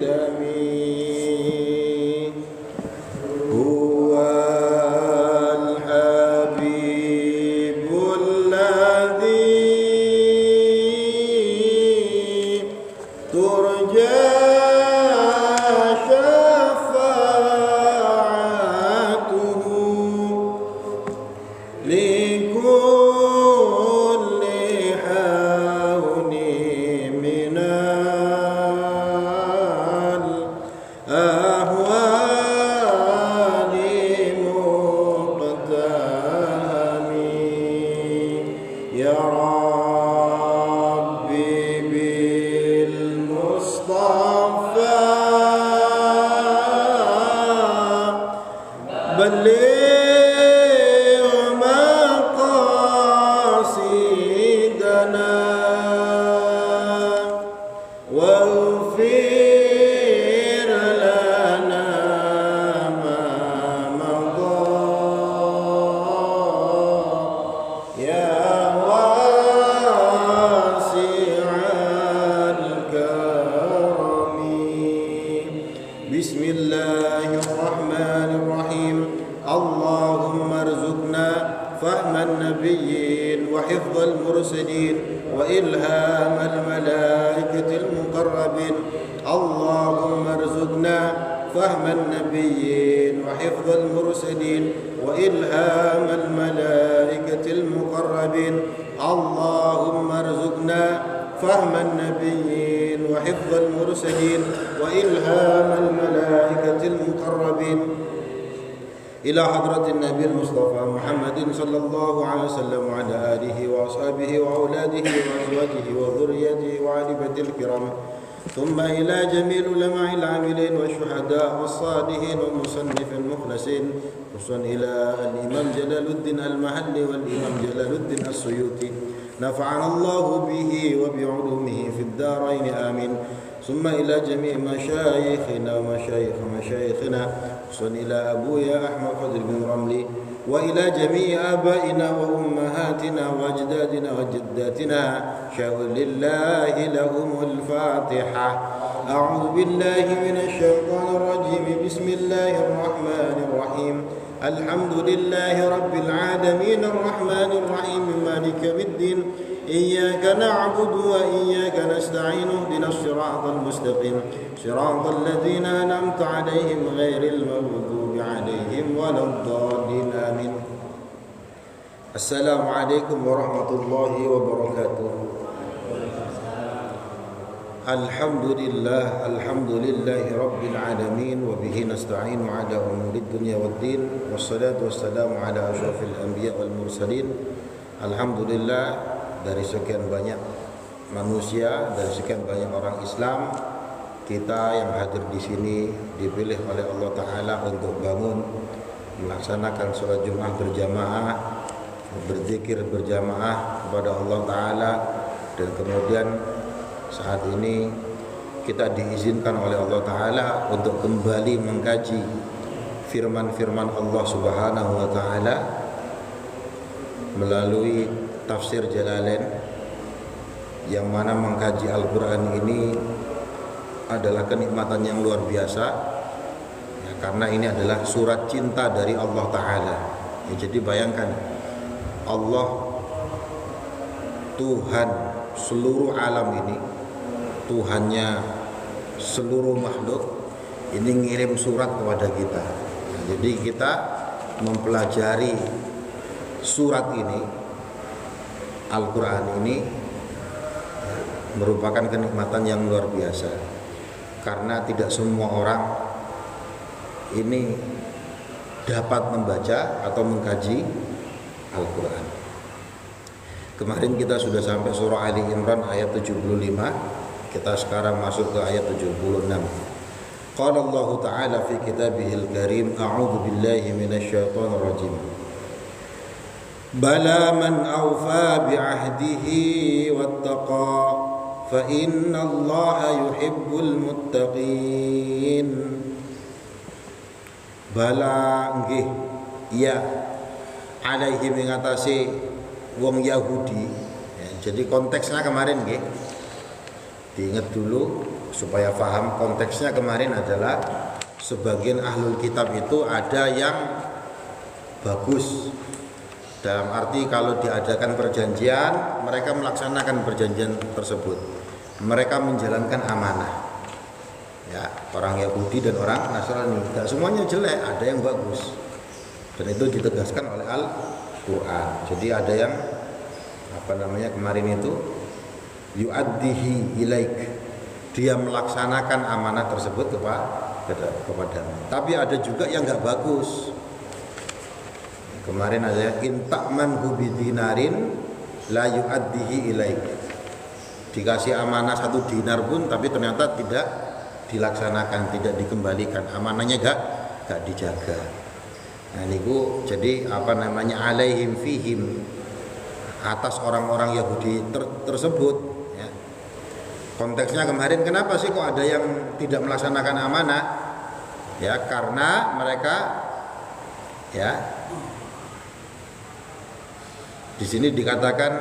الدم هو الحبيب الذي ترجى شفاعته لكل حون من الأهوال مقتحم يا ربي بالمصطفى بلغ مقاصدنا واغفر لنا ما مضى يا واسع الكرم بسم الله الرحمن الرحيم اللهم ارزقنا فهم النبيين وحفظ المرسلين وإلهام الملائكة المقربين اللهم ارزقنا فهم النبيين وحفظ المرسلين وإلهام الملائكة المقربين اللهم ارزقنا فهم النبيين وحفظ المرسلين وإلهام الملائكة المقربين إلى حضرة النبي المصطفى محمد صلى الله عليه وسلم وعلى آله وأصحابه وأولاده وأزواجه وذريته وآل بيته الكرام ثم إلى جميع العلماء العاملين والشهداء والصالحين والمصنف المخلصين خصوصا إلى الإمام جلال الدين المحلي والإمام جلال الدين السيوطي نفعنا الله به وبعلومه في الدارين آمين ثم إلى جميع مشايخنا ومشايخ مشايخنا خصوصا إلى أبويا أحمد فضل بن رملي وإلى جميع آبائنا وأمهاتنا وأجدادنا وجداتنا شاء لله لهم الفاتحة أعوذ بالله من الشيطان الرجيم بسم الله الرحمن الرحيم الحمد لله رب العالمين الرحمن الرحيم مالك يوم الدين إياك نعبد وإياك نستعين اهدنا الصراط المستقيم صراط الذين أنعمت عليهم غير المغضوب عليهم ولا الضالين آمين السلام عليكم ورحمة الله وبركاته الحمد لله رب العالمين وبه نستعين على أمور الدنيا والدين والصلاة والسلام على أشرف الأنبياء والمرسلين Alhamdulillah dari sekian banyak manusia, dari sekian banyak orang Islam, kita yang hadir di sini dipilih oleh Allah Ta'ala untuk bangun melaksanakan sholat Jumat berjamaah, berzikir berjamaah kepada Allah Ta'ala, dan kemudian saat ini kita diizinkan oleh Allah Ta'ala untuk kembali mengkaji firman-firman Allah Subhanahu wa Ta'ala melalui tafsir Jalalain, yang mana mengkaji Al-Quran ini adalah kenikmatan yang luar biasa ya, karena ini adalah surat cinta dari Allah Ta'ala ya, jadi bayangkan Allah Tuhan seluruh alam ini, Tuhannya seluruh makhluk ini ngirim surat kepada kita ya, jadi kita mempelajari surat ini, Al-Quran ini merupakan kenikmatan yang luar biasa karena tidak semua orang ini dapat membaca atau mengkaji Al-Quran. Kemarin kita sudah sampai surah Ali Imran ayat 75, kita sekarang masuk ke ayat 76. Qala Allah Ta'ala fi kitabihil karim, a'udzu billahi minasyaitonir rajim. Bala man awfa bi'ahdihi wattaqa fa inna Allaha yuhibbul muttaqin. Bala nggih ya alaihi mengatasi wong Yahudi ya, jadi konteksnya kemarin nggih diingat dulu supaya paham konteksnya kemarin adalah sebagian ahlul kitab itu ada yang bagus, dalam arti kalau diadakan perjanjian mereka melaksanakan perjanjian tersebut, mereka menjalankan amanah. Ya, orang Yahudi dan orang Nasrani, tidak semuanya jelek, ada yang bagus, dan itu ditegaskan oleh Al-Quran. Jadi ada yang kemarin itu yu'addihi ilaik, dia melaksanakan amanah tersebut kepadamu. Tapi ada juga yang nggak bagus. Kemarin ada intakman bidinarin la yu'addihi ilaik, dikasih amanah 1 dinar pun tapi ternyata tidak dilaksanakan, tidak dikembalikan, amanahnya gak dijaga. Nah niku jadi alaihim fihim, atas orang-orang Yahudi tersebut ya. Konteksnya kemarin kenapa sih kok ada yang tidak melaksanakan amanah? Ya karena mereka ya di sini dikatakan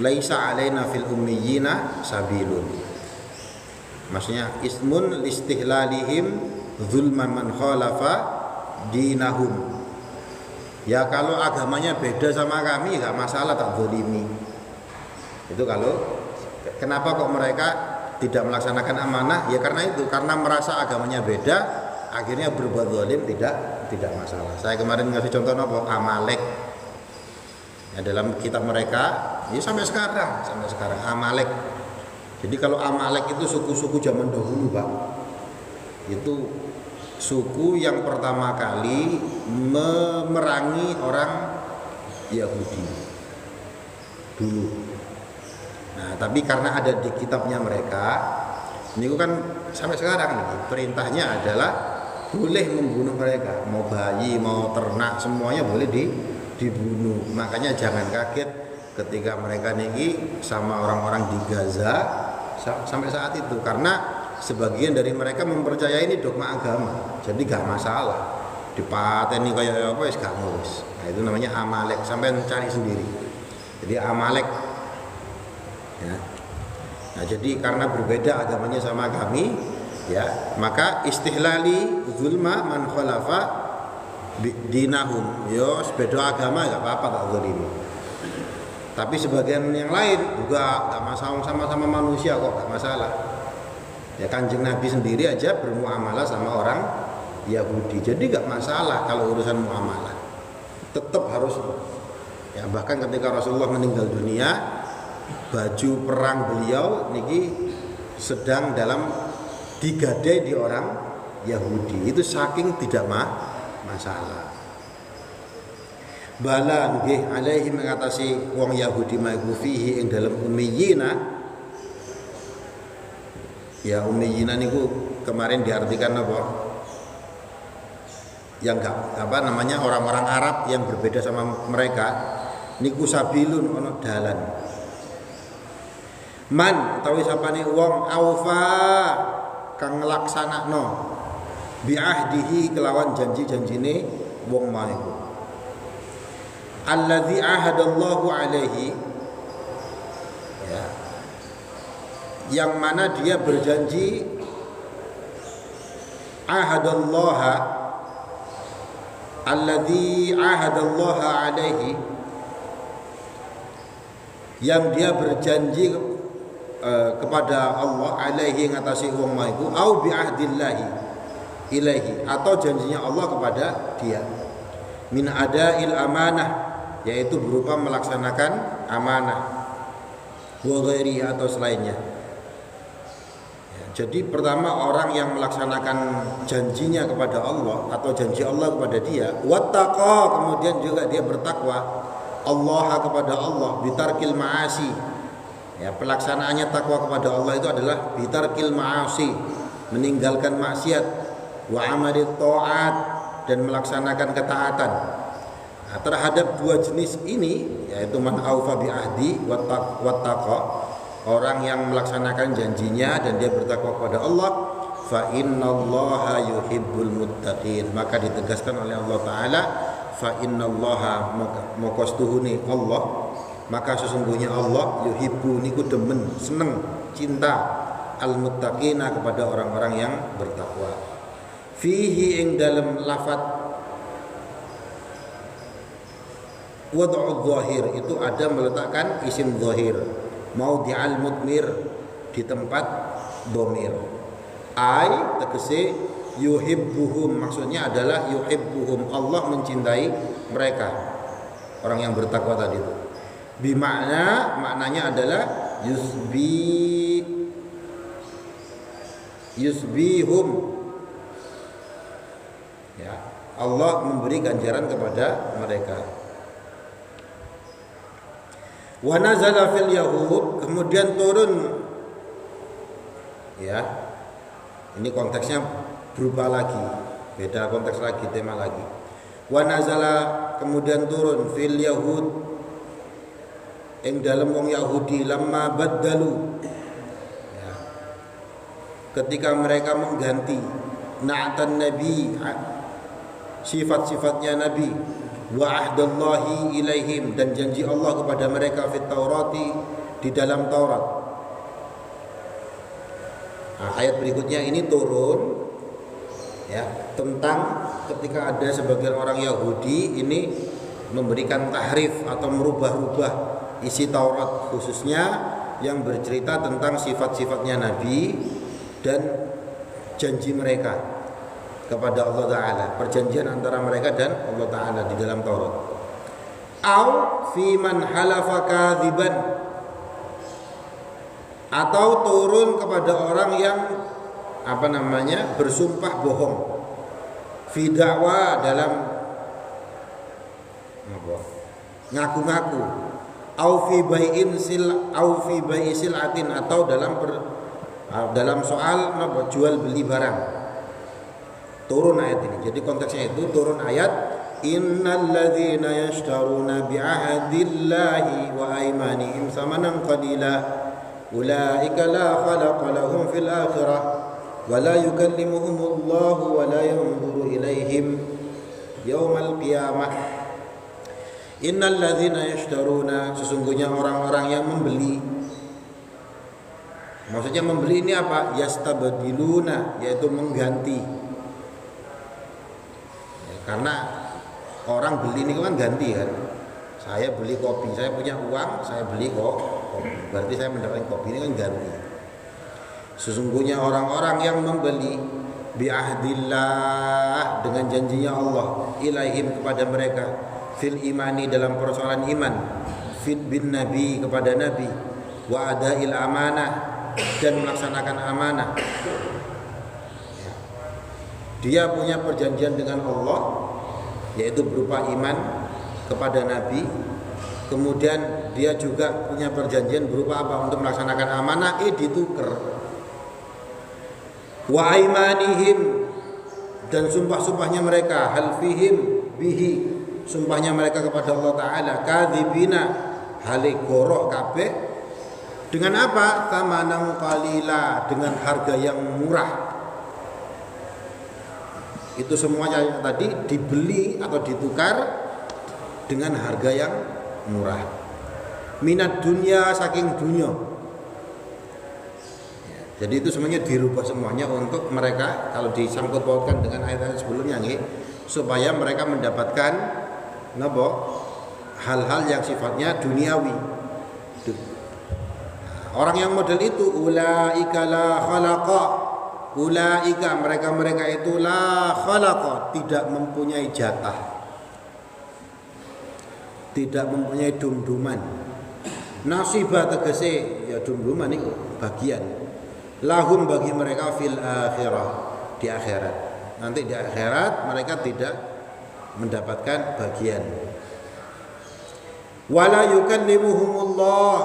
laisa alaina fil ummiyina sabilun. Maksudnya ismun listihlalihim zulman man khalafa dinahum. Ya kalau agamanya beda sama kami enggak masalah, tak zalimi. Itu kalau kenapa kok mereka tidak melaksanakan amanah? Ya karena itu, karena merasa agamanya beda, akhirnya berbuat zalim tidak masalah. Saya kemarin ngasih contoh apa? Amalek. Ya, dalam kitab mereka, ya sampai sekarang Amalek. Jadi kalau Amalek itu suku-suku zaman dahulu, Pak. Itu suku yang pertama kali memerangi orang Yahudi dulu. Nah, tapi karena ada di kitabnya mereka, ini kan sampai sekarang nih, perintahnya adalah boleh membunuh mereka, mau bayi, mau ternak, semuanya boleh dibunuh. Makanya jangan kaget ketika mereka niki sama orang-orang di Gaza sampai saat itu, karena sebagian dari mereka mempercayai ini dogma agama, jadi gak masalah dipateni kayak apa wis gak ngurus. Nah itu namanya Amalek, sampai cari sendiri. Jadi Amalek ya. Nah jadi karena berbeda agamanya sama kami ya, maka istihlali zulma man khalafa dinahum, yo beda agama gak apa-apa, tak zalimi. Tapi sebagian yang lain juga gak masalah, sama-sama manusia kok, gak masalah. Ya Kanjeng Nabi sendiri aja bermuamalah sama orang Yahudi, jadi gak masalah kalau urusan muamalah, tetap harus ya. Bahkan ketika Rasulullah meninggal dunia, baju perang beliau niki sedang dalam digadai di orang Yahudi, itu saking tidak masalah. Bala nggih alaihi mengatasi wong Yahudi maiku fihi ing dalam ummiyina. Ya ummiyina niku kemarin diartikan apa? Yang enggak orang-orang Arab yang berbeda sama mereka. Niku sabilun ono dalan. Man utawi sapane wong aufa kang nglaksanakno bi ahdihi kelawan janji-janjine wong maiku. Alladzi ahadallahu alaihi ya, yang mana dia berjanji ahadallaha alladzi ahadallaha alaihi, yang dia berjanji kepada Allah alaihi ngatasi wong maiku, au bi ahdillahi ilaihi, atau janjinya Allah kepada dia, min adail amanah, yaitu berupa melaksanakan amanah, wa ghairi atau selainnya ya. Jadi pertama orang yang melaksanakan janjinya kepada Allah atau janji Allah kepada dia, wattaqa, kemudian juga dia bertakwa Allah kepada Allah, bitarkil ma'asi ya. Pelaksanaannya takwa kepada Allah itu adalah bitarkil ma'asi, meninggalkan maksiat, wa amalit ta'at, dan melaksanakan ketaatan. Nah, terhadap dua jenis ini, yaitu man aufa bi ahdi wattaqa, orang yang melaksanakan janjinya dan dia bertakwa kepada Allah, fa innallaha yuhibbul muttaqin, maka ditegaskan oleh Allah taala fa innallaha maqastuhuni Allah, maka sesungguhnya Allah yuhibbu niku demen, seneng, cinta al-muttaqina, kepada orang-orang yang bertakwa. Fihi ing dalam lafat wad'u dhahir itu ada meletakkan isim dhahir, maudhi'al mudmir, di tempat dhamir. Ai tegese yuhibbuhum, maksudnya adalah yuhibbuhum, Allah mencintai mereka, orang yang bertakwa tadi itu. Maknanya adalah yusbihum, ya, Allah memberi ganjaran kepada mereka. Wa nazala fil yahud, kemudian turun, ya, ini konteksnya berubah lagi, beda konteks lagi, tema lagi. Wa nazala, kemudian turun, fil yahud ing dalam wong Yahudi, lamma baddalu, ya, ketika mereka mengganti na'atan nabi, sifat-sifatnya nabi, wa ahdallahi ilaihim, dan janji Allah kepada mereka, fit taurati, di dalam Taurat. Nah, ayat berikutnya ini turun, ya, tentang ketika ada sebagian orang Yahudi ini memberikan tahrif atau merubah-rubah isi Taurat, khususnya yang bercerita tentang sifat-sifatnya Nabi dan janji mereka kepada Allah Ta'ala, perjanjian antara mereka dan Allah Ta'ala di dalam Taurat. Au fi man halafa kadziban, atau turun kepada orang yang bersumpah bohong, fi da'wa, dalam ngaku-ngaku, au fi bai'in sil'atin, atau dalam soal jual beli barang. Turun ayat ini. Jadi konteksnya itu turun ayat innal ladzina yashtaruna bi'ahdillahi wa aymanihim samanan qalila ulaika la khalaqa lahum fil akhirah wa la yukallimuhumullahu wa la yanzuru ilaihim yaumal qiyamah. Innal ladzina yashtaruna, sesungguhnya orang-orang yang membeli. Maksudnya membeli ini apa? Yastabdiluna, yaitu mengganti. Ya, karena orang beli ini kan ganti kan. Saya beli kopi, saya punya uang, saya beli kopi. Berarti saya mendapatkan kopi, ini kan ganti. Sesungguhnya orang-orang yang membeli bi'ahdillah, dengan janjinya Allah, ilaihim, kepada mereka, fil imani, dalam persoalan iman, fit bin nabi, kepada nabi, wa adail amanah, dan melaksanakan amanah. Dia punya perjanjian dengan Allah, yaitu berupa iman kepada nabi. Kemudian dia juga punya perjanjian berupa apa? Untuk melaksanakan amanah, ditukar. Wa aimanihim, dan sumpah-sumpahnya mereka, halfihim bihi, sumpahnya mereka kepada Allah Ta'ala, kadzibina, hale goroh kabeh, dengan apa? Tamanan qalila, dengan harga yang murah. Itu semuanya tadi dibeli atau ditukar dengan harga yang murah. Minat dunia, saking dunia. Jadi itu semuanya dirubah semuanya untuk mereka, kalau disangkut pautkan dengan ayat-ayat sebelumnya nih, supaya mereka mendapatkan hal-hal yang sifatnya duniawi. Orang yang model itu, ulaika la khalaqa, ulaika, mereka itu la khalaqa, tidak mempunyai jatah, tidak mempunyai dumduman. Nasibah tegese, ya dumduman itu bagian. Lahum, bagi mereka, fil akhirah, di akhirat. Nanti di akhirat mereka tidak mendapatkan bagian. Wala yukallimuhumullah,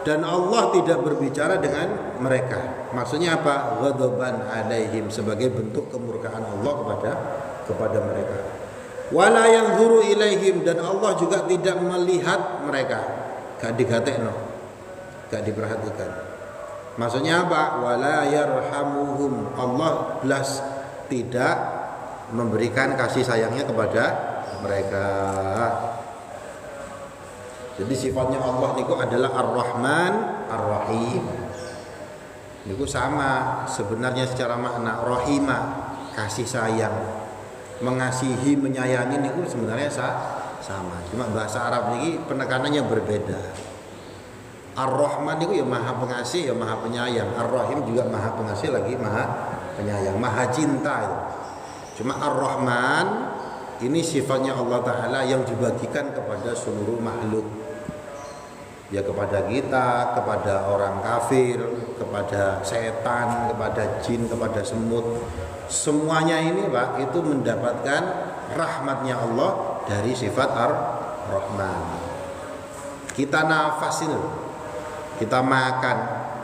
dan Allah tidak berbicara dengan mereka. Maksudnya apa? Ghadaban alaihim, sebagai bentuk kemurkaan Allah kepada mereka. Wala yanzuru ilaihim, dan Allah juga tidak melihat mereka. Gak digatekno, gak diperhatikan. Maksudnya apa? Wala yarhamuhum, Allah belas tidak memberikan kasih sayangnya kepada mereka. Jadi sifatnya Allah niku adalah Ar-Rahman Ar-Rahim. Itu sama sebenarnya secara makna. Rahimah, kasih sayang, mengasihi, menyayangi itu sebenarnya sama. Cuma bahasa Arab ini penekanannya berbeda. Ar-Rahman itu ya maha pengasih, ya maha penyayang. Ar-Rahim juga maha pengasih lagi maha penyayang, maha cinta itu. Cuma Ar-Rahman ini sifatnya Allah Ta'ala yang dibagikan kepada seluruh makhluk. Ya kepada kita, kepada orang kafir, kepada setan, kepada jin, kepada semut. Semuanya ini Pak itu mendapatkan rahmatnya Allah dari sifat Ar-Rahman. Kita nafas ini, kita makan,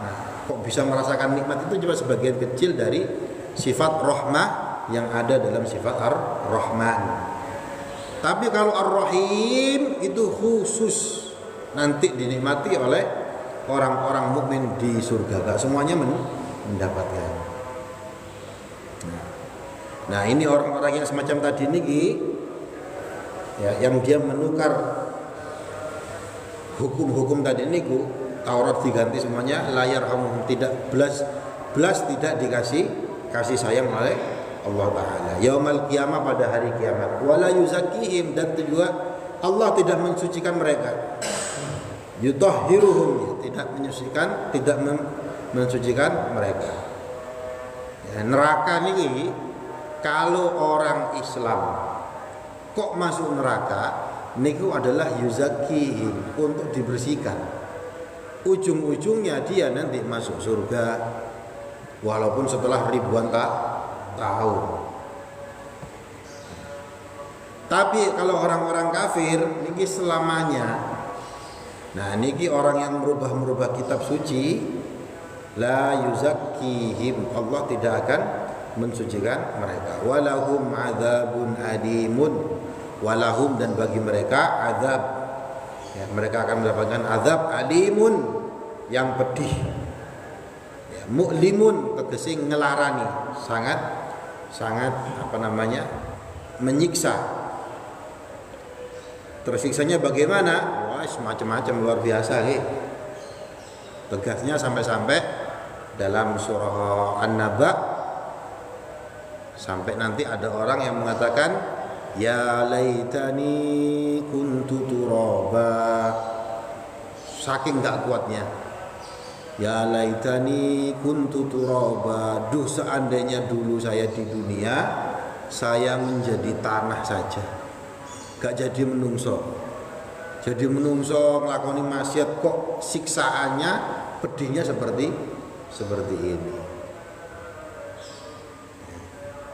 nah, kok bisa merasakan nikmat itu cuma sebagian kecil dari sifat rahmah yang ada dalam sifat Ar-Rahman. Tapi kalau Ar-Rahim itu khusus, nanti dinikmati oleh orang-orang mukmin di surga. Gak semuanya mendapatkan. Nah ini orang-orang yang semacam tadi ini, ya, yang dia menukar hukum-hukum tadi ini, Taurat diganti semuanya, layar hamum, tidak belas tidak dikasih kasih sayang oleh Allah Ta'ala. Yaumal qiyamah, pada hari kiamat. Wala yuzakihim, dan juga Allah tidak mensucikan mereka. Yutahhiruhum, tidak mensucikan mereka. Ya, neraka ini kalau orang Islam kok masuk neraka niku adalah yuzakihim, untuk dibersihkan. Ujung-ujungnya dia nanti masuk surga walaupun setelah ribuan tahun. Tapi kalau orang-orang kafir niki selamanya. Nah niki orang yang merubah kitab suci, la yuzakkihim, Allah tidak akan mensucikan mereka. Walahum adzabun adimun, walahum, dan bagi mereka azab, ya, mereka akan mendapatkan azab alimun, yang pedih, ya, mu'limun, tegese ngelarani, sangat menyiksa. Tersiksanya bagaimana? Macam-macam, luar biasa nih. Tegasnya sampai dalam surah An-Naba, sampai nanti ada orang yang mengatakan ya laitani kuntu turaba, saking gak kuatnya. Ya laitani kuntu turaba, duh seandainya dulu saya di dunia saya menjadi tanah saja, gak jadi menungso. Jadi menungso nglakoni maksiat kok siksaannya, pedihnya seperti ini.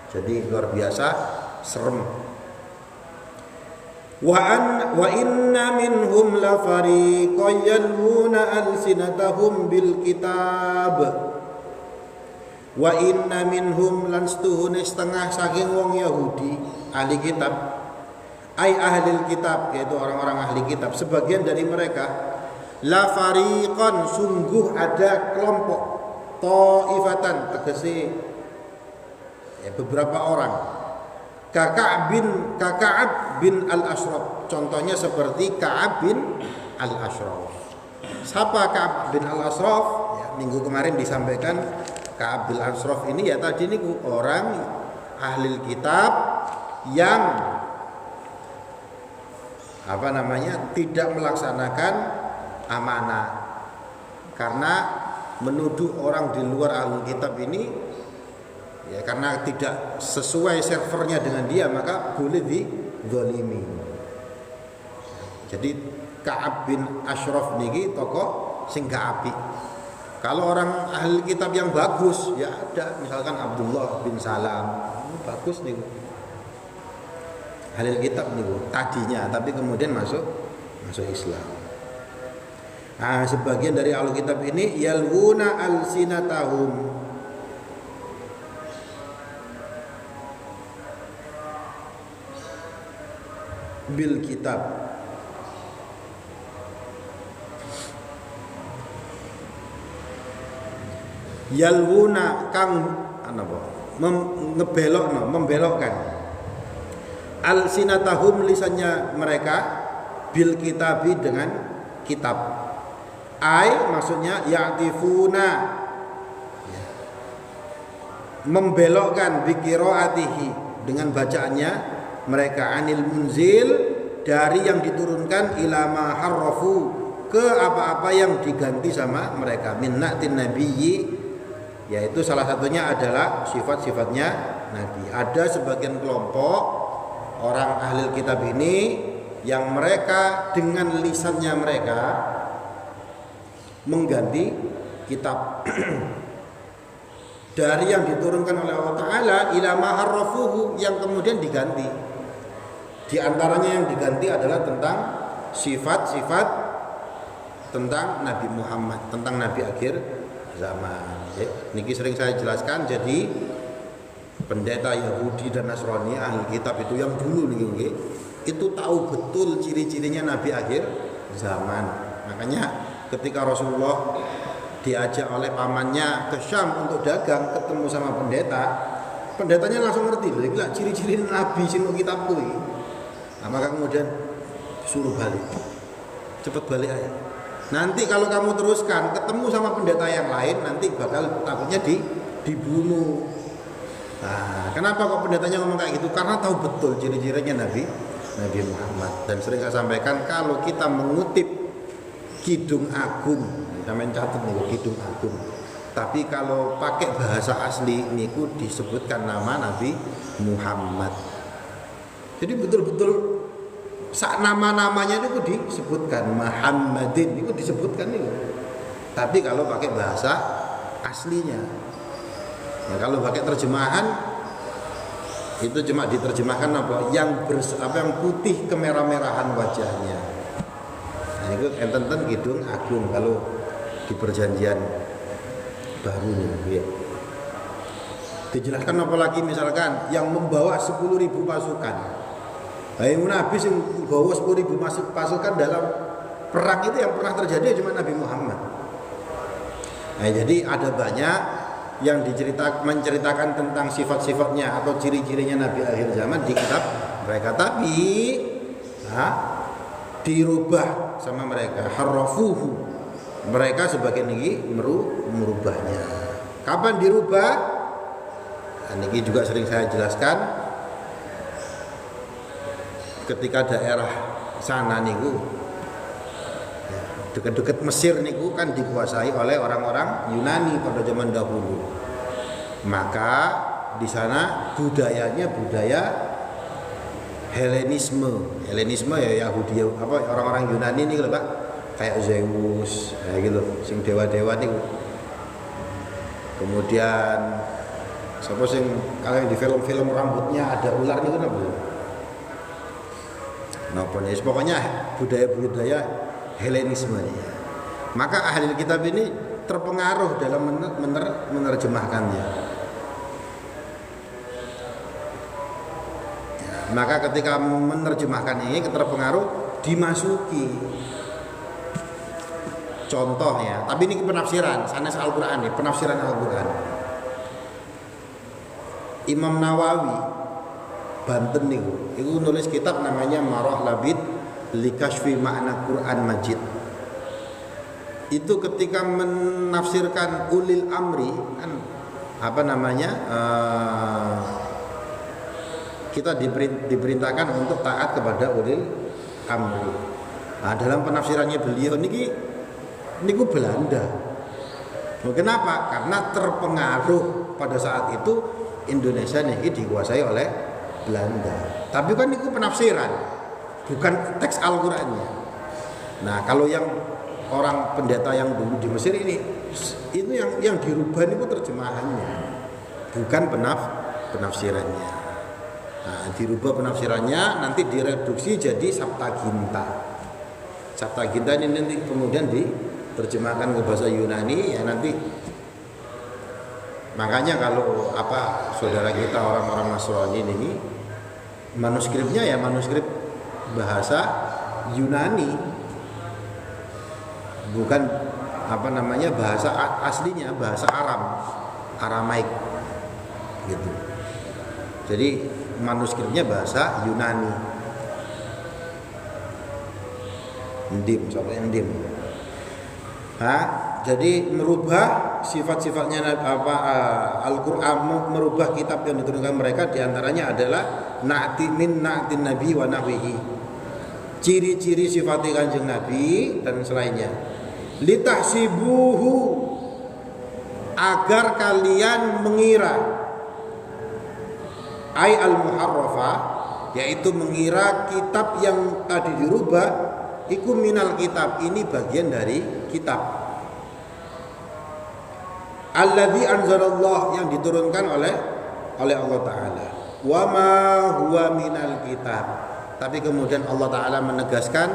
Jadi luar biasa serem. Wa inna minhum la fariqan yalwuna alsinatahum bil kitab. Wa inna minhum, lan setuhune setengah saking wong Yahudi ahli kitab, ai ahli kitab, yaitu orang-orang ahli kitab, sebagian dari mereka, la fariqan, sungguh ada kelompok, taifatan, tegese ya, beberapa orang, Ka'ab bin al-Ashraf, contohnya seperti Ka'ab bin al-Ashraf. Siapa Ka'ab bin al-Ashraf? Ya, minggu kemarin disampaikan Ka'ab bin al-Ashraf ini ya tadi ini orang ahli kitab yang tidak melaksanakan amanah, karena menuduh orang di luar ahli kitab ini ya karena tidak sesuai servernya dengan dia, maka boleh dizalimi. Jadi Ka'ab bin Ashraf niki tokoh sing gak apik. Kalau orang ahli kitab yang bagus ya ada, misalkan Abdullah bin Salam, bagus nih ahli kitab nih tadinya, tapi kemudian masuk Islam. Nah, sebagian dari ahli kitab ini yalwuna alsinatahum, bil kitab, yalwuna kang membelokkan alsinatahum, lisannya mereka, bil kitabi, dengan kitab. Ai maksudnya ya'tifuna, membelokkan biqiraatihi dengan bacaannya mereka anil munzil dari yang diturunkan ila ma harrafu ke apa-apa yang diganti sama mereka min na'tin nabiyyi, yaitu salah satunya adalah sifat-sifatnya nabi. Ada sebagian kelompok orang ahli kitab ini yang mereka dengan lisannya mereka mengganti kitab dari yang diturunkan oleh Allah Ta'ala ila ma harrafuhu, yang kemudian diganti. Di antaranya yang diganti adalah tentang sifat-sifat tentang Nabi Muhammad, tentang Nabi akhir zaman. Niki sering saya jelaskan. Jadi pendeta Yahudi dan Nasrani ahli kitab itu yang dulu nih, itu tahu betul ciri-cirinya Nabi akhir zaman. Makanya ketika Rasulullah diajak oleh pamannya ke Syam untuk dagang, ketemu sama pendetanya langsung ngerti loh, gila ciri-ciri Nabi sing kitabku iki. Nah, maka kemudian suruh balik, cepet balik aja. Nanti kalau kamu teruskan ketemu sama pendeta yang lain, nanti bakal takutnya dibunuh. Nah, kenapa kok pendetanya ngomong kayak gitu? Karena tahu betul ciri-cirinya Nabi Muhammad. Dan sering saya sampaikan, kalau kita mengutip Kidung Agung, kita main catat nih Kidung Agung, tapi kalau pakai bahasa asli niku disebutkan nama Nabi Muhammad. Jadi betul-betul sak nama-namanya itu disebutkan, Muhammadin itu disebutkan itu. Tapi kalau pakai bahasa aslinya, ya kalau pakai terjemahan itu cuma diterjemahkan apa yang putih kemerah-merahan wajahnya. Nah, itu enten Kidung Agung kalau di perjanjian baru nih, ya. Dijelaskan apa lagi, misalkan yang membawa 10.000 pasukan. Nabi sing bawa 10.000 pasukan dalam perang itu yang pernah terjadi cuma Nabi Muhammad. Nah, jadi ada banyak yang menceritakan tentang sifat-sifatnya atau ciri-cirinya Nabi akhir zaman di kitab mereka, tapi dirubah sama mereka, harrafuhu. Mereka sebagian ini merubahnya. Kapan dirubah? Nah, ini juga sering saya jelaskan. Ketika daerah sana niku, dekat-dekat Mesir niku kan dikuasai oleh orang-orang Yunani pada zaman dahulu. Maka di sana budayanya budaya Helenisme. Helenisme ya Yahudi, apa orang-orang Yunani nih lho Pak, kayak Zeus, kayak gitu, sing dewa-dewa niku. Kemudian siapa sing kalau di film-film rambutnya ada ular niku napa? Pokoknya budaya-budaya Helenisme ini. Maka ahli kitab ini terpengaruh dalam menerjemahkannya. Maka ketika menerjemahkan ini terpengaruh dimasuki. Contohnya, tapi ini penafsiran sanes Al-Qur'an nih, penafsiran Al-Qur'an. Imam Nawawi Banten niku, itu nulis kitab namanya Marah Labid Likashfi Makna Quran Majid. Itu ketika menafsirkan ulil amri kan kita diperintahkan untuk taat kepada ulil amri. Nah, dalam penafsirannya beliau niku Belanda. Kenapa? Karena terpengaruh pada saat itu Indonesia niki dikuasai oleh Belanda. Tapi kan itu penafsiran, bukan teks Al-Qur'annya. Nah, kalau yang orang pendeta yang dulu di Mesir ini, itu yang dirubah itu terjemahannya, bukan penafsirannya. Nah, dirubah penafsirannya, nanti direduksi jadi Septaginta. Septaginta ini nanti kemudian diterjemahkan ke bahasa Yunani, ya nanti. Makanya kalau saudara kita orang-orang Nasrani ini manuskripnya ya manuskrip bahasa Yunani, bukan bahasa aslinya bahasa Aramaik gitu. Jadi manuskripnya bahasa Yunani. Endim. Jadi merubah sifat-sifatnya Al-Qur'an merubah kitab yang diturunkan mereka, diantaranya adalah na'tin nabi wa nahwihi. Ciri-ciri sifat Kanjeng Nabi dan selainnya. Litahsibuhu, agar kalian mengira, ay al-muharrafa, yaitu mengira kitab yang tadi dirubah iku minal kitab, ini bagian dari kitab. Alladzi anzalallah, yang diturunkan oleh Allah Ta'ala. Wa ma huwa minal kitab, tapi kemudian Allah Ta'ala menegaskan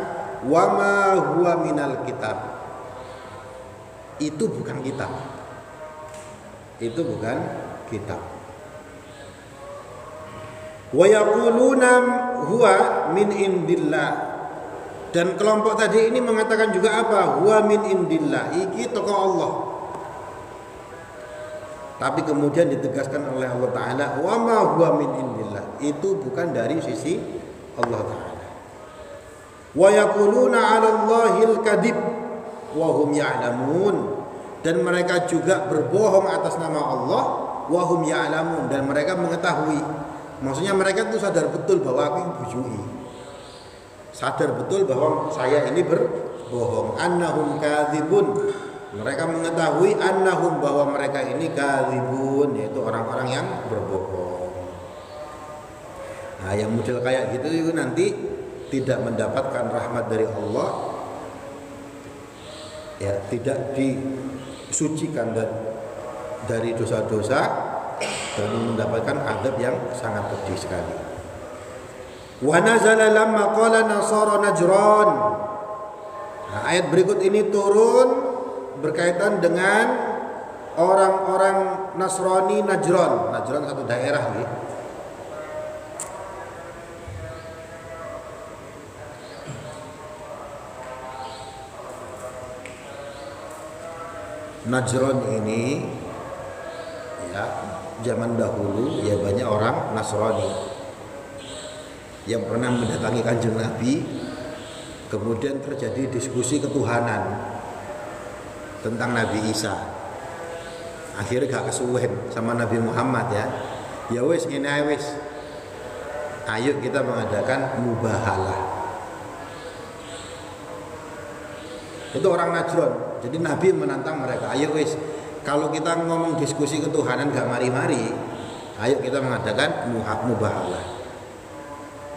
wa ma huwa minal kitab, itu bukan kitab, itu bukan kitab. Wa yaquluna huwa min indillah, dan kelompok tadi ini mengatakan juga apa? Huwa min indillah, iki toko Allah. Tapi kemudian ditegaskan oleh Allah Ta'ala wa ma huwa min indillah, itu bukan dari sisi Allah Ta'ala. Wa yaquluna 'ala Allahil kadhib wa hum ya'lamun, dan mereka juga berbohong atas nama Allah wa hum ya'lamun, dan mereka mengetahui. Maksudnya mereka itu sadar betul bahwa aku bujui, sadar betul bahwa saya ini berbohong. Annahum kadzibun, mereka mengetahui annahum, bahwa mereka ini kadzibun, yaitu orang-orang yang berbohong. Nah, yang model kayak gitu itu nanti tidak mendapatkan rahmat dari Allah, ya, tidak disucikan dari dosa-dosa, dan mendapatkan adab yang sangat pedih sekali. Wa nazala lamma qala nasara najran. Nah, ayat berikut ini turun berkaitan dengan orang-orang Nasrani Najran. Najran satu daerah nih. Najran ini ya zaman dahulu ya banyak orang Nasrani yang pernah mendatangi Kanjeng Nabi, kemudian terjadi diskusi ketuhanan tentang Nabi Isa. Akhirnya gak kesuwen sama Nabi Muhammad ya. Ya wis ngene ae wis. Ayo kita mengadakan mubahalah. Itu orang Najran. Jadi Nabi menantang mereka, ayo wis, kalau kita ngomong diskusi ketuhanan gak mari-mari, ayo kita mengadakan mubahalah.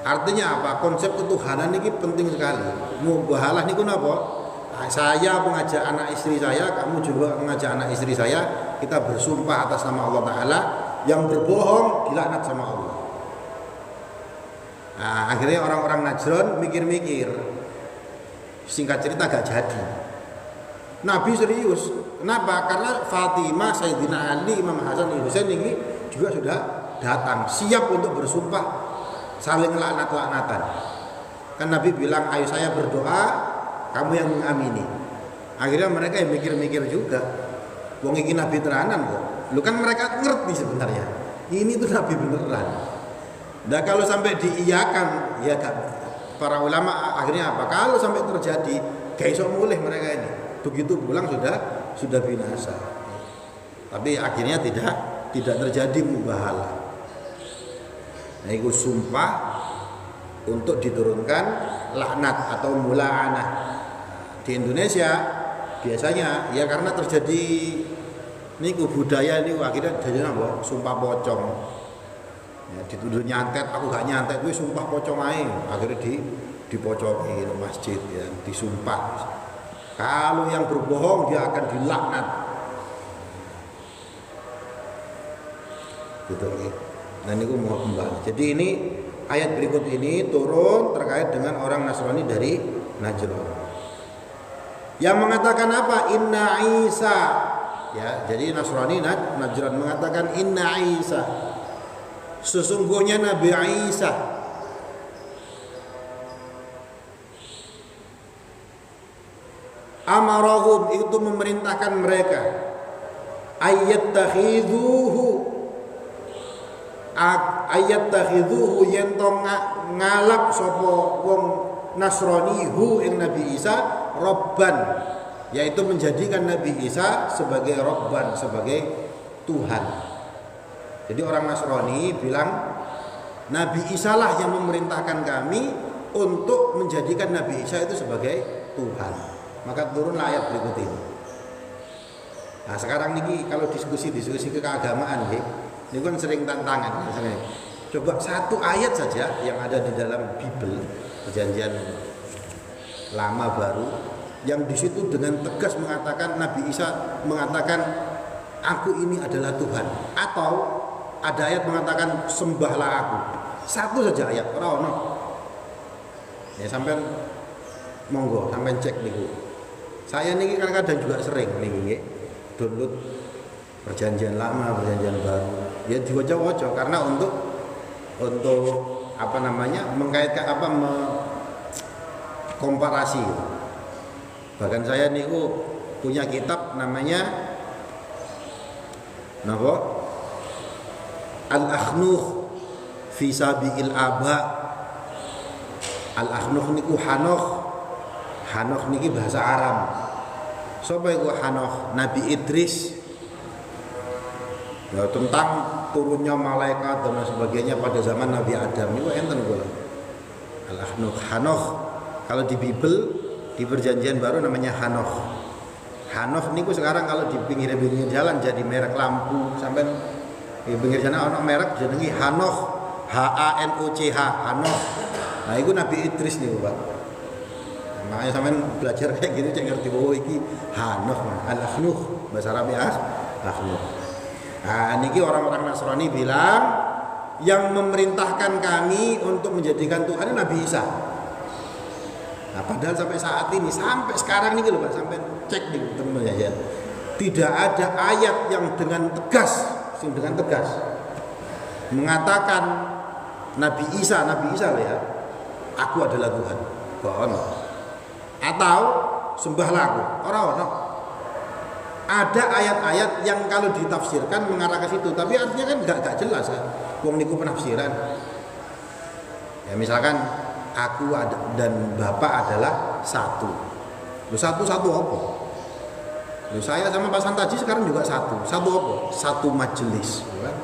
Artinya apa? Konsep ketuhanan ini penting sekali. Mubahalah ini kenapa? Saya mengajak anak istri saya, kamu juga mengajak anak istri saya, kita bersumpah atas nama Allah Ta'ala, yang berbohong dilaknat sama Allah. Nah, akhirnya orang-orang Najran mikir-mikir, singkat cerita gak jadi. Nabi serius. Kenapa? Karena Fatimah, Sayyidina Ali, Imam Hasan, Husain ini juga sudah datang, siap untuk bersumpah saling laknat-laknatan. Kan Nabi bilang, ayo saya berdoa, kamu yang mengamini. Akhirnya mereka yang mikir-mikir juga, wong iki Nabi teranan kok. Lu kan mereka ngerti sebenarnya, ini tuh Nabi beneran. Nah kalau sampai diiyakan, ya kan, para ulama akhirnya apa? Kalau sampai terjadi, gak iso mulih mereka ini. Begitu pulang sudah binasa. Tapi akhirnya tidak terjadi mubahalah. Nah, itu sumpah untuk diturunkan laknat atau mula'anah. Di Indonesia biasanya ya karena terjadi niku budaya niku akhirnya jadi apa? Sumpah pocong. Ya, dituduh nyantet, aku gak nyantet, gue sumpah pocong ae. Akhirnya dipocoki masjid ya, disumpah. Kalau yang berbohong dia akan dilaknat. Gitu ya. Dan itu mau kembali. Jadi ini ayat berikut ini turun terkait dengan orang Nasrani dari Najran. Yang mengatakan apa? Inna Isa. Ya, jadi Nasrani Najran mengatakan Inna Isa. Sesungguhnya Nabi Isa amarahum, itu memerintahkan mereka ayattakhidhuhu yen to ngalap sapa wong Nasrani hu ing Nabi Isa robban yaitu menjadikan Nabi Isa sebagai Rabban, sebagai Tuhan. Jadi orang Nasrani bilang Nabi Isa lah yang memerintahkan kami untuk menjadikan Nabi Isa itu sebagai Tuhan. Maka turunlah ayat berikut ini. Nah sekarang ini kalau diskusi keagamaan ini kan sering tantangan. Coba satu ayat saja yang ada di dalam Bible, Perjanjian Lama Baru, yang di situ dengan tegas mengatakan Nabi Isa mengatakan aku ini adalah Tuhan, atau ada ayat mengatakan sembahlah aku. Satu saja ayat, ora ono. Ya sampean monggo sampean cek niku. Saya niki kadang-kadang juga sering niki download Perjanjian Lama, Perjanjian Baru. Ya diwaca-waca karena untuk apa namanya? Mengkaitkan komparasi. Bahkan saya niku punya kitab namanya napa? Al-Akhnukh fi Sabiil Aba. Al-Akhnukh niku Hanokh niki bahasa Arab. Sapa iku Hanokh? Nabi Idris. Ya, tentang turunnya malaikat dan sebagainya pada zaman Nabi Adam niku enten kula. Al-Akhnukh Hanokh. Kalau di Bible di Perjanjian Baru namanya Hanokh. Hanokh niku sekarang kalau di pinggir-pinggir jalan jadi merek lampu. Sampai di pinggir jalan ono merek jenenge Hanokh, H-A-N-O-C-H, Hanokh. Nah, itu Nabi Idris niku, Pak. Makanya sampean belajar kayak gini cek ngerti bahwa iki Hanokh, Al-Akhnukh, bahasa Arab ya, Akhnukh. Nah, niki orang-orang Nasrani bilang yang memerintahkan kami untuk menjadikan Tuhan Nabi Isa. Nah, padahal sampai saat ini, sampai sekarang nih loh Pak, sampai cek di teman ya, tidak ada ayat yang dengan tegas mengatakan Nabi Isa lah ya, aku adalah Tuhan. Kono. Atau sembahlah aku. Orang. Ada ayat-ayat yang kalau ditafsirkan mengarah ke situ, tapi artinya kan enggak jelas kan. Wong niku penafsiran. Ya misalkan aku dan Bapak adalah satu. Lu satu apa? Lu saya sama Pak Santaji sekarang juga satu. Satu apa? Satu majelis. Ya.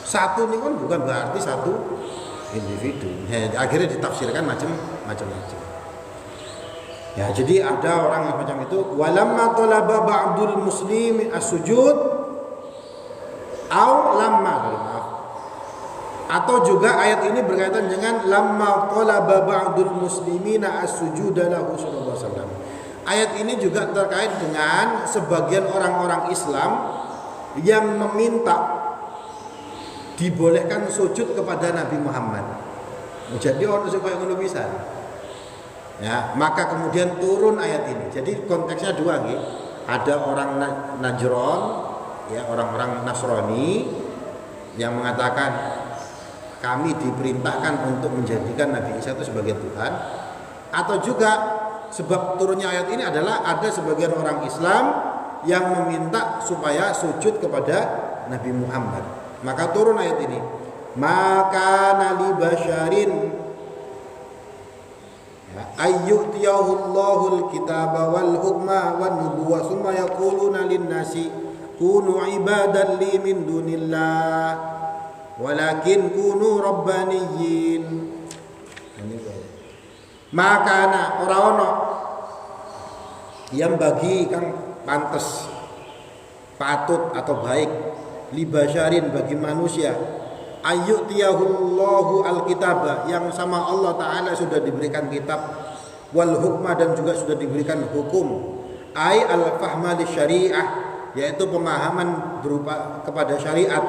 Satu ini kan bukan berarti satu individu. Ya, akhirnya ditafsirkan macam-macam. Ya, jadi ada orang yang macam itu. Walamma talaba ba'dul muslimi as-sujud atau juga ayat ini berkaitan dengan lamma talaba ba'dul muslimina as-sujuda lahu sallallahu alaihi wasallam. Ayat ini juga terkait dengan sebagian orang-orang Islam yang meminta dibolehkan sujud kepada Nabi Muhammad. Jadi orang supaya ngono pisan. Ya, maka kemudian turun ayat ini. Jadi konteksnya dua nih. Ada orang Najron, ya orang-orang Nasrani yang mengatakan kami diperintahkan untuk menjadikan Nabi Isa itu sebagai Tuhan, atau juga sebab turunnya ayat ini adalah ada sebagian orang Islam yang meminta supaya sujud kepada Nabi Muhammad. Maka turun ayat ini. Maka nali basyarin ayyutiyahullahu al-kitaba wal hukma wan nubuwah summa yaquluna lin-nasi kunu ibadan li min dunillah walakin kunu rabbaniyin. Maka ora ono yang bagi kang pantes patut atau baik libasyarin bagi manusia ayyutiyahullahu alkitaba yang sama Allah Ta'ala sudah diberikan kitab wal hukma dan juga sudah diberikan hukum ay al-fahma syariah yaitu pemahaman berupa kepada syariat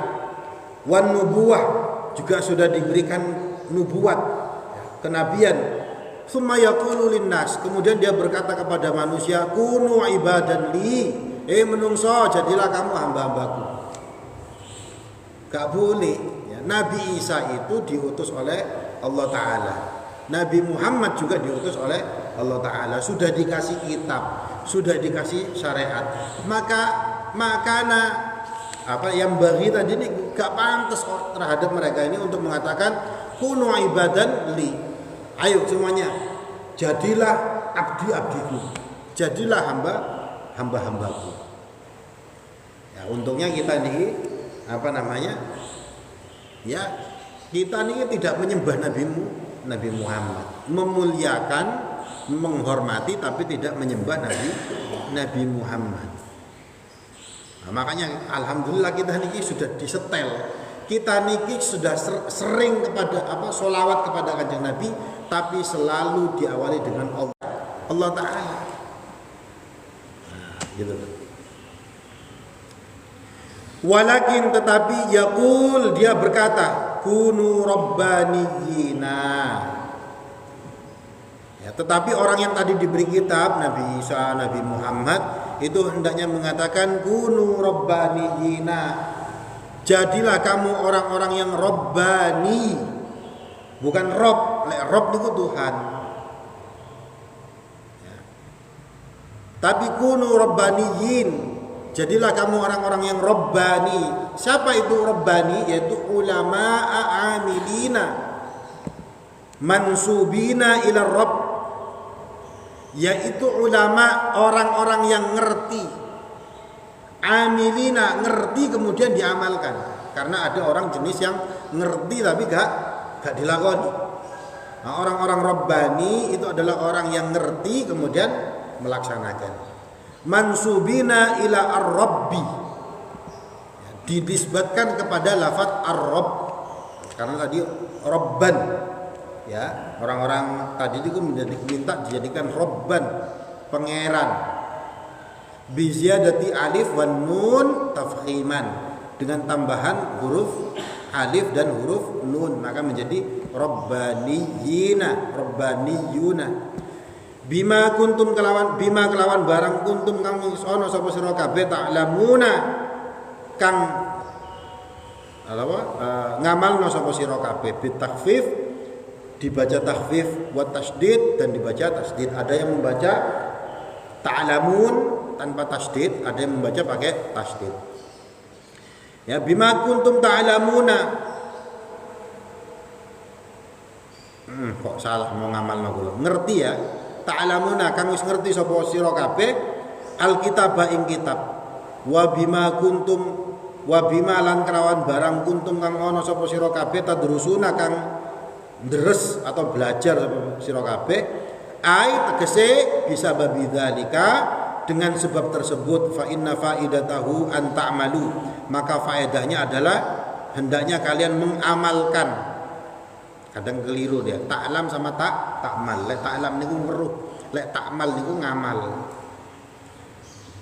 wan nubuwah juga sudah diberikan nubuat kenabian summa yaqulu linnas kemudian dia berkata kepada manusia kunu ibadan li menungso jadilah kamu hamba-hambaku. Gak boleh. Nabi Isa itu diutus oleh Allah Ta'ala. Nabi Muhammad juga diutus oleh Allah Ta'ala. Sudah dikasih kitab, sudah dikasih syariat. Makana apa yang bagi tadi ini gak pantas terhadap mereka ini untuk mengatakan kunu ibadan li. Ayo semuanya, jadilah abdi-abdiku. Jadilah hamba-hambaku. Ya, untungnya kita ini ya kita ini tidak menyembah Nabi Muhammad, memuliakan, menghormati tapi tidak menyembah Nabi Muhammad. Nah, makanya alhamdulillah kita niki sudah disetel. Kita niki sudah sering kepada sholawat kepada Kanjeng Nabi, tapi selalu diawali dengan Allah Ta'ala. Nah, gitu. Walakin tetapi yaqul, dia berkata, kunu rabbaniyina. Ya, tetapi orang yang tadi diberi kitab, Nabi Isa, Nabi Muhammad, itu hendaknya mengatakan kunu rabbaniyina. Jadilah kamu orang-orang yang rabbani. Bukan Rob, Rob itu Tuhan. Ya. Tapi kunu rabbaniyin. Jadilah kamu orang-orang yang rabbani. Siapa itu rabbani? Yaitu ulama'a amilina mansubina ila Rabb. Yaitu ulama, orang-orang yang ngerti. Amilina, ngerti kemudian diamalkan. Karena ada orang jenis yang ngerti tapi gak dilakoni. Nah, orang-orang rabbani itu adalah orang yang ngerti kemudian melaksanakan. Mansubina ila ar-rabbi, dinisbatkan kepada lafaz ar-rabb karena tadi rabban, ya, orang-orang tadi itu minta dijadikan rabban, pangeran, bi ziyadati alif wan nun tafkhiman, dengan tambahan huruf alif dan huruf nun, maka menjadi rabbaniyina, rabbaniyuna. Bima kelawan barang kuntum kang ono sapa sira kabeh ta'lamuna kang ngamalno sapa sira kabeh, bitakhfif dibaca takhfif wa tasdid dan dibaca tasdid. Ada yang membaca ta'lamun tanpa tasdid, ada yang membaca pakai tasdid. Ya, bima kuntum ta'lamuna. Kok salah mau ngamalno kula. Ngerti ya? Ta'lamuna kang wis ngerti sapa sira kabeh alkitaba ing kitab, wa bima lan kelawan barang kuntum kang ana sapa sira kabeh tadrusuna kang deres atau belajar sira kabeh, ai tegese bisa babi dzalika, dengan sebab tersebut fa inna faidatahu an ta'malu, maka faedahnya adalah hendaknya kalian mengamalkan. Kadang keliru dia, ta'lam sama ta'mal. Lek ta'lam niku weruh, lek ta'mal niku ngamal.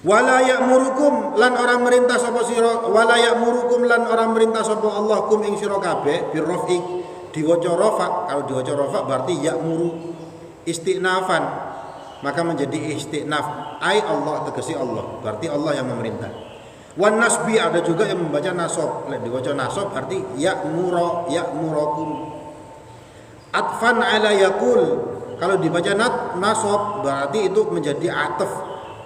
Wala ya'murukum lan orang merintah sapa sira, wala ya'murukum lan orang merintah sapa Allah kum ing sira kabeh birrafi, diwaca rafa. Kalau diwaca rafa berarti ya'muru istinafan, maka menjadi istinaf. Ai Allah, tegesi Allah, berarti Allah yang memerintah. Wan nasbi, ada juga yang membaca nasab. Lek diwaca nasab berarti ya'murakum. Atfan ala yakul, kalau dibaca nasab berarti itu menjadi ataf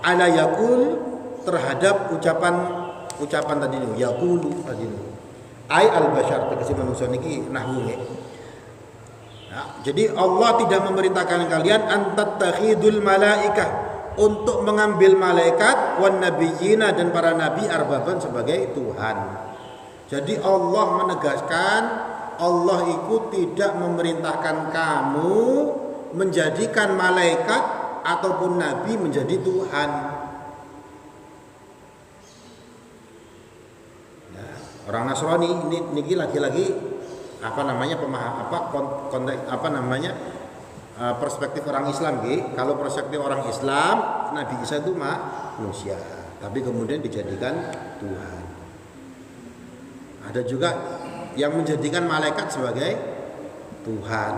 ala yakul terhadap ucapan tadi ini, yakulu tadi ini. Ai al bashar, tegese manusia niki nahwu nggih. Nah, jadi Allah tidak memerintahkan kalian antattakhidul malaikah, untuk mengambil malaikat, wan nabiyina dan para nabi arbaban sebagai Tuhan. Jadi Allah menegaskan, Allah itu tidak memerintahkan kamu menjadikan malaikat ataupun nabi menjadi Tuhan. Ya, orang Nasrani ini lagi-lagi perspektif orang Islam gitu. Kalau perspektif orang Islam, Nabi Isa itu manusia, tapi kemudian dijadikan Tuhan. Ada juga yang menjadikan malaikat sebagai Tuhan.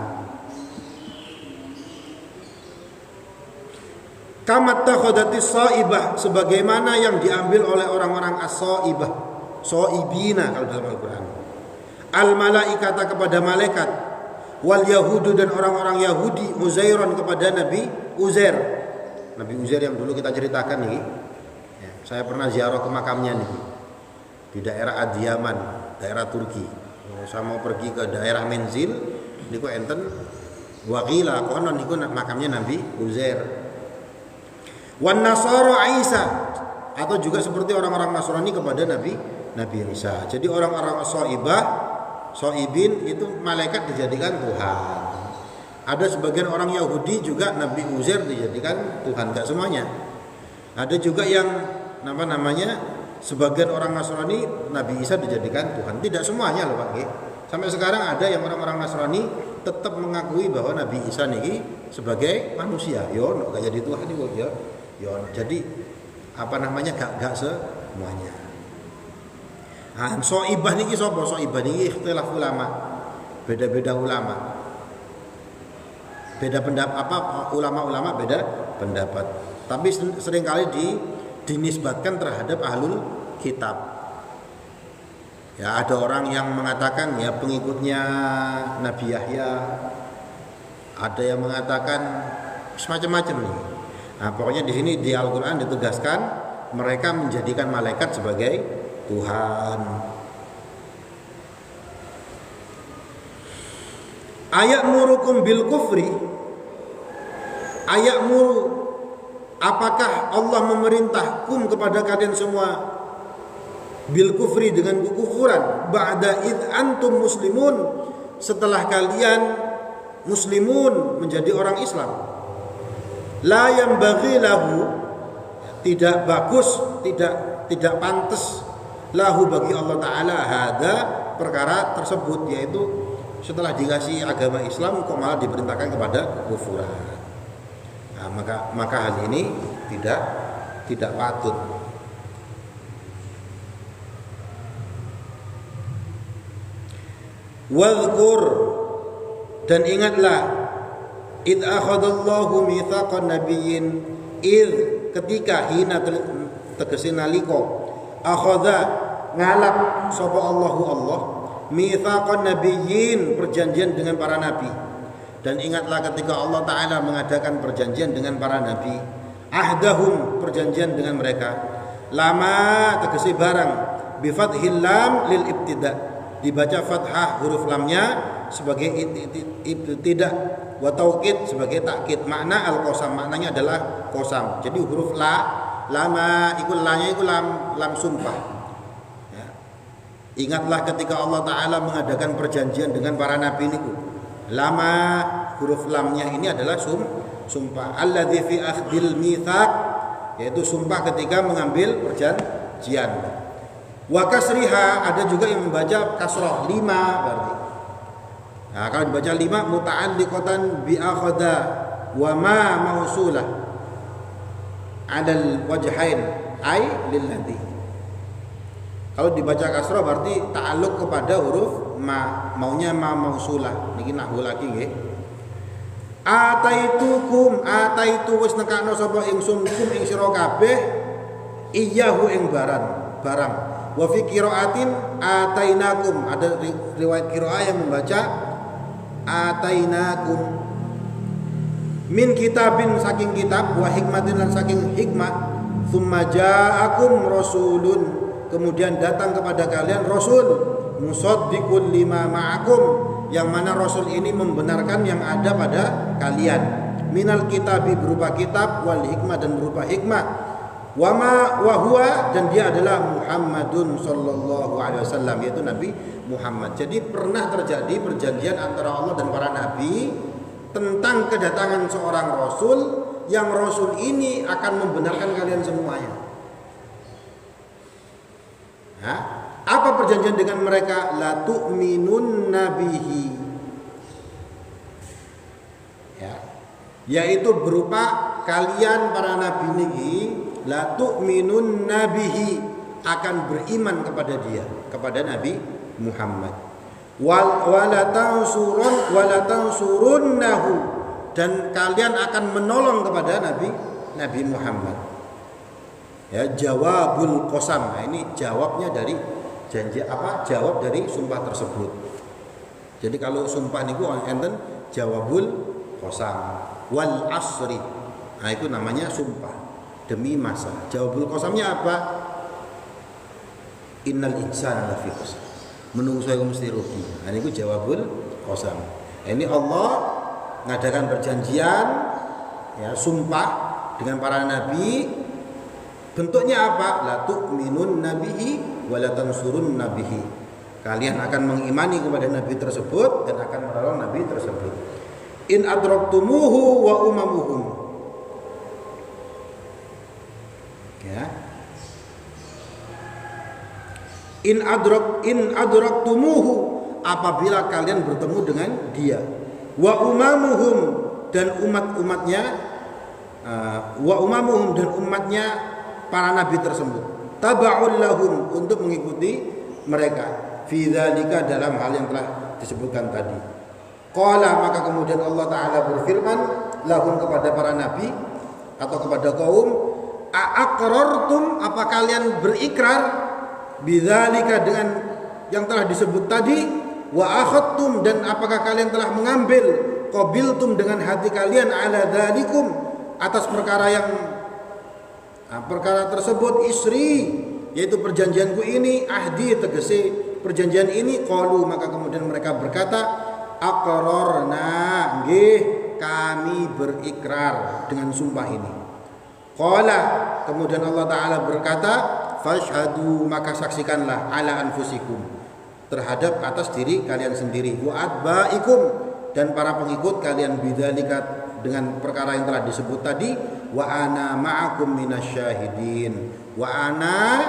Kamat takhadatis saibah, sebagaimana yang diambil oleh orang-orang as-saibah, saibina kalau dalam Al-Qur'an. Al-malaikata kepada malaikat, wal yahudu dan orang-orang Yahudi, Uzairon kepada Nabi Uzair. Nabi Uzair yang dulu kita ceritakan nih. Ya, saya pernah ziarah ke makamnya nih di daerah Adiyaman, daerah Turki. Saya mau pergi ke daerah Menzil, niku enten waqila konon niku makamnya Nabi Uzair. Wan Nasara Isa, atau juga seperti orang-orang Nasrani kepada Nabi Isa. Jadi orang-orang Soibin itu malaikat dijadikan Tuhan. Ada sebagian orang Yahudi juga Nabi Uzair dijadikan Tuhan, enggak semuanya. Ada juga yang sebagian orang Nasrani Nabi Isa dijadikan Tuhan. Tidak semuanya loh Pak. Sampai sekarang ada yang orang-orang Nasrani tetap mengakui bahwa Nabi Isa niki sebagai manusia. Yo enggak jadi Tuhan nih ya. Yo jadi gak semuanya. Soibah niki sapa? Soibah niki ikhtilaf ulama. Beda-beda ulama. Beda pendapat ulama-ulama beda pendapat. Tapi seringkali dinisbatkan terhadap ahlul kitab. Ya, ada orang yang mengatakan ya pengikutnya Nabi Yahya. Ada yang mengatakan semacam-macam nih. Nah, pokoknya di sini di Al-Qur'an ditegaskan mereka menjadikan malaikat sebagai Tuhan. Aya'murukum bil kufri. Apakah Allah memerintahkum kepada kalian semua bil kufri dengan kekufuran ba'da id antum muslimun, setelah kalian muslimun menjadi orang Islam. La yanbaghi lahu, tidak bagus, tidak pantas lahu bagi Allah Ta'ala hada, perkara tersebut, yaitu setelah dikasih agama Islam kok malah diperintahkan kepada kekufuran. Nah, maka hal ini tidak patut. Wadhkur, dan ingatlah, id akhadallahu mitsaqan nabiyyin, id ketika hina tegese nalika akhadha ngalap sapa Allahu Allah mitsaqan nabiyyin, perjanjian dengan para nabi. Dan ingatlah ketika Allah Ta'ala mengadakan perjanjian dengan para nabi, ahdahum, perjanjian dengan mereka, lama tegese barang, bifathil lam lil ibtida, dibaca fathah huruf lamnya sebagai ibtidah, wa taukid sebagai takkid. Makna al-qasam, maknanya adalah qasam. Jadi huruf lama ikut lanya itu lam sumpah. Ya. Ingatlah ketika Allah Ta'ala mengadakan perjanjian dengan para nabi niku. Lama huruf lamnya ini adalah sumpah. Alladzi fi akhdil mitsaq, yaitu sumpah ketika mengambil perjanjian. Wa kasriha, ada juga yang membaca kasrah 5 berarti. Nah, kalau dibaca 5 muta'alliqatan bi akhadha wa ma mausulah adal wajhain ay lilladzi. Kalau dibaca kasrah berarti ta'alluq kepada huruf maunya ma mausulah. Niki nahwu lagi nggih. Ataitu wis nekakno sapa ingsun kum ing sira kabeh iyyahu ing barang. Wa fi qiraatin atainakum, ada riwayat qiraah yang membaca atainakum, min kitabin, saking kitab, wa hikmatin, dan saking hikmah, thumma ja'akum rasulun, kemudian datang kepada kalian rasul, musaddiqul lima ma'akum, yang mana rasul ini membenarkan yang ada pada kalian, minal kitabi berupa kitab, wal hikmah dan berupa hikmah, wama wahwa, dan dia adalah Muhammadun sallallahu alaihi wasallam, yaitu Nabi Muhammad. Jadi pernah terjadi perjanjian antara Allah dan para nabi tentang kedatangan seorang rasul, yang rasul ini akan membenarkan kalian semuanya. Nah, apa perjanjian dengan mereka? La tu'minun nabihi, ya, yaitu berupa kalian para nabi niki la tu'minun nabihi, akan beriman kepada dia, kepada Nabi Muhammad. Wala tansurunnahu, dan kalian akan menolong kepada Nabi Muhammad. Ya, jawabul qasam. Nah, ini jawabnya dari janji jawab dari sumpah tersebut. Jadi kalau sumpah niku enten jawabul qasam wal asri. Nah, itu namanya sumpah demi masa. Jawabul qasamnya apa? Innal insana lafi khusr, menungso iku mesti rugi. Nah, niku jawabul qasam. Ini Allah ngadakan perjanjian, ya, sumpah dengan para nabi. Bentuknya apa? La tu'minun nabihi wa la tansurun nabihi. Kalian akan mengimani kepada nabi tersebut dan akan menolong nabi tersebut. In adraktumuhu wa umamuhum. Ya. In adraktumuhu, apabila kalian bertemu dengan dia. Wa umamuhum, dan umat-umatnya, wa umamuhum, dan umatnya para nabi tersebut. Taba'ul lahum, untuk mengikuti mereka. Fi dzalika, dalam hal yang telah disebutkan tadi. Qala, maka kemudian Allah Ta'ala berfirman lahum, kepada para nabi atau kepada kaum, a'aqrartum, apa kalian berikrar bidzalika, dengan yang telah disebut tadi, wa akhadtum, dan apakah kalian telah mengambil, qabiltum, dengan hati kalian, ala dzalikum, atas perkara tersebut, isri, yaitu perjanjianku ini, ahdi, tegese perjanjian ini. Qalu, maka kemudian mereka berkata, aqrarna, nggih kami berikrar dengan sumpah ini. Qala, kemudian Allah Ta'ala berkata, fashhadu, maka saksikanlah, ala anfusikum, terhadap atas diri kalian sendiri, wa atba'ikum, dan para pengikut kalian, bidzalika, dengan perkara yang telah disebut tadi, wa ana ma'akum minasyahidin, wa ana,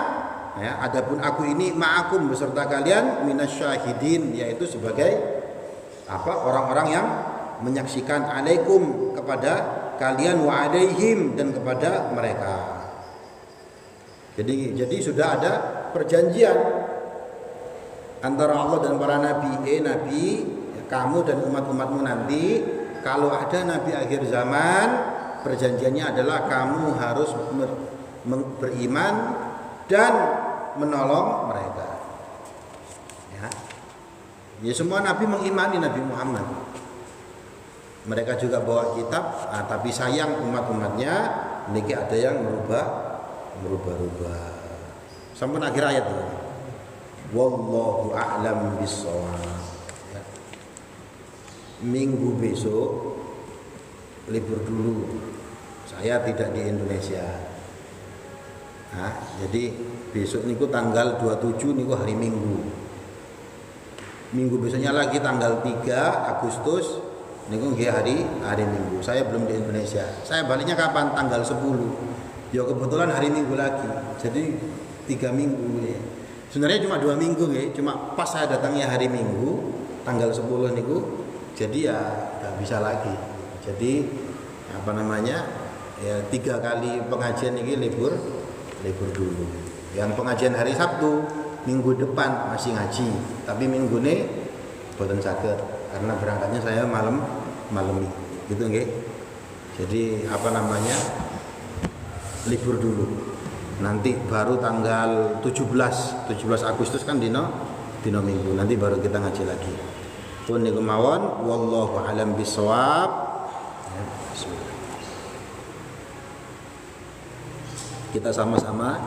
ya, adapun aku ini, ma'akum, beserta kalian, minasyahidin, yaitu sebagai orang-orang yang menyaksikan, alaikum, kepada kalian, wa alaihim, dan kepada mereka. Jadi sudah ada perjanjian antara Allah dan para nabi. Nabi, kamu dan umat-umatmu nanti, kalau ada nabi akhir zaman, perjanjiannya adalah kamu harus beriman dan menolong mereka. Ya, semua nabi mengimani Nabi Muhammad. Mereka juga bawa kitab, tapi sayang umat-umatnya niki ada yang merubah-rubah. Sampai akhir ayat itu. Wallahu a'lam bissawab. Minggu besok libur dulu. Saya tidak di Indonesia. Jadi besok niku tanggal 27 niku hari Minggu. Minggu besoknya lagi tanggal 3 Agustus niku nggih hari Minggu. Saya belum di Indonesia. Saya baliknya kapan? Tanggal 10. Ya kebetulan hari Minggu lagi. Jadi 3 minggu ya. Sebenarnya cuma 2 minggu ya. Cuma pas saya datangnya hari Minggu tanggal 10 niku. Jadi ya nggak bisa lagi. Jadi ya 3 kali pengajian ini libur dulu. Yang pengajian hari Sabtu minggu depan masih ngaji, tapi minggu ini boten saged karena berangkatnya saya malam gitu nggih. Jadi libur dulu. Nanti baru tanggal 17 Agustus kan dino Minggu, nanti baru kita ngaji lagi. Pun niku mawon, wallahu alam bisawab. Ya, kita sama-sama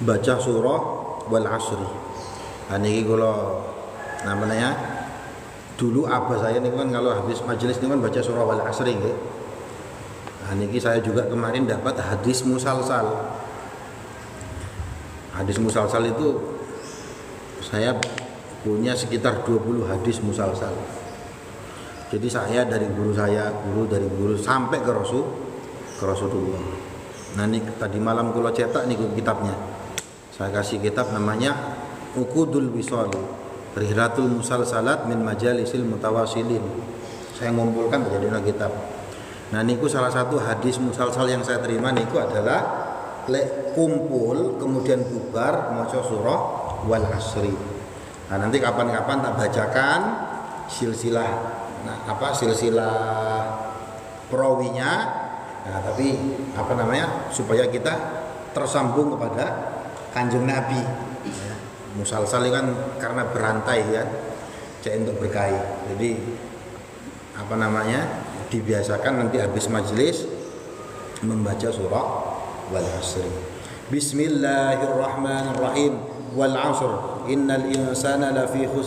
baca surah wal asri. Niki kula dulu abah saya niku kan kalau habis majelis niku kan baca surah wal asri nggih. Niki saya juga kemarin dapat hadis musalsal. Hadis musalsal itu saya punya sekitar 20 hadis musalsal. Jadi saya dari guru saya, dari guru sampai ke Rasulullah. Nah ini tadi malam kula cetak nih kitabnya. Saya kasih kitab namanya Uqudul Wisal, Rihlatul Musalsalat min Majalisil Mutawasilin. Saya ngumpulkan menjadi kitab. Nah niku salah satu hadis musalsal yang saya terima niku adalah kumpul kemudian bubar maca surah wal asri. Nah nanti kapan-kapan tak bacakan silsilah perawinya. Nah tapi supaya kita tersambung kepada Kanjeng Nabi. Ya, musalsal kan karena berantai ya, untuk berkait. Jadi dibiasakan nanti habis majelis membaca surah wal asri. Bismillahirrahmanirrahim. Wal 'ashr innal insana lafi khusr